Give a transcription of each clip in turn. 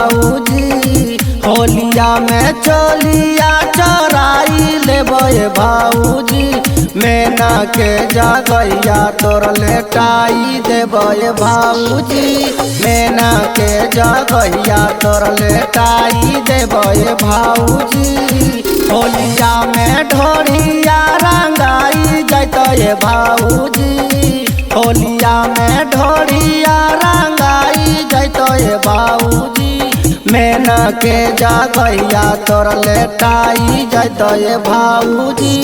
भाऊजी होलिया में चोलिया चोराई लेबे भाऊजी मैना के जगैया तोर लेटाई देबे भाऊजी मैना के जगैया तोर लेटाई देबे भाऊजी होलिया में ढोरिया रंगाई जैते भाऊजी होलिया में ढोरिया रंगाई जैते भाऊजी मैना के जगैया तोर लेटाई जैते भाऊजी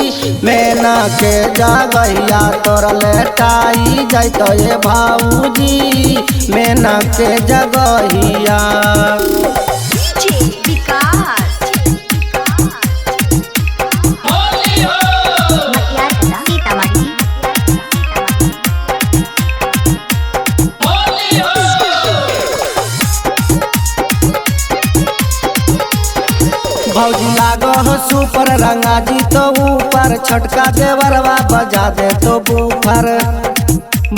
मैना के जगैया तोर लेटाई जैते भाऊजी मैना के जगैया भौजी लागो हो सुपर रंगा जी तो ऊपर छटका देवरवा बजा दे तो बूफर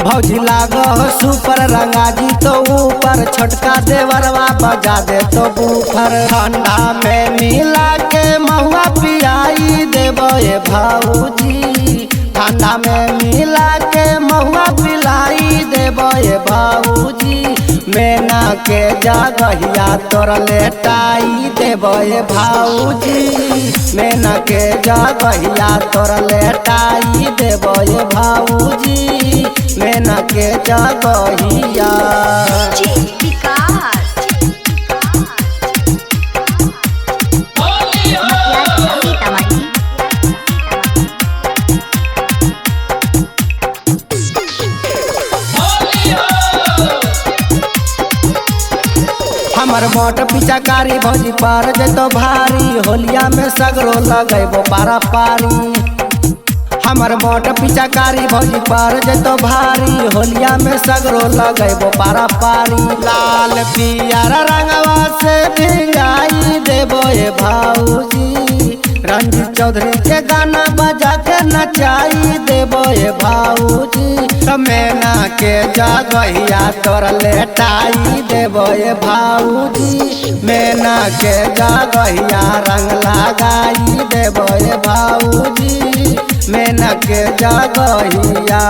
भौजी लागो हो सुपर रंगा जी तो ऊपर छटका देवरवा बजा दे तो बूफर ठंडा में मिला के महुआ पियाई देबे भाऊजी ठंडा में मिला के महुआ पिलाई देबे भाऊजी मैना के जगैया तोर लेटाई देबे भाऊजी मैना के जगैया तोर लेटाई देबे भाऊजी मैना के जगैया हमर मोट पिचाकारी भौजी पार जतो भारी होलिया में सगरो लगेबो पारा पारी हमर मोट पिचाकारी भौजी पार जतो भारी होलिया में सगरो लगेबो पारा पारी लाल पियर रंगवा से भिंगाई देबे भाऊजी रंजीत चौधरी के गाना बजा के नचाई देबे भाऊजी मैना के जगैया तोर लेटाई देबे भाऊजी मैना के जगैया रंग लगाई देबे भाऊजी मैना के जगैया।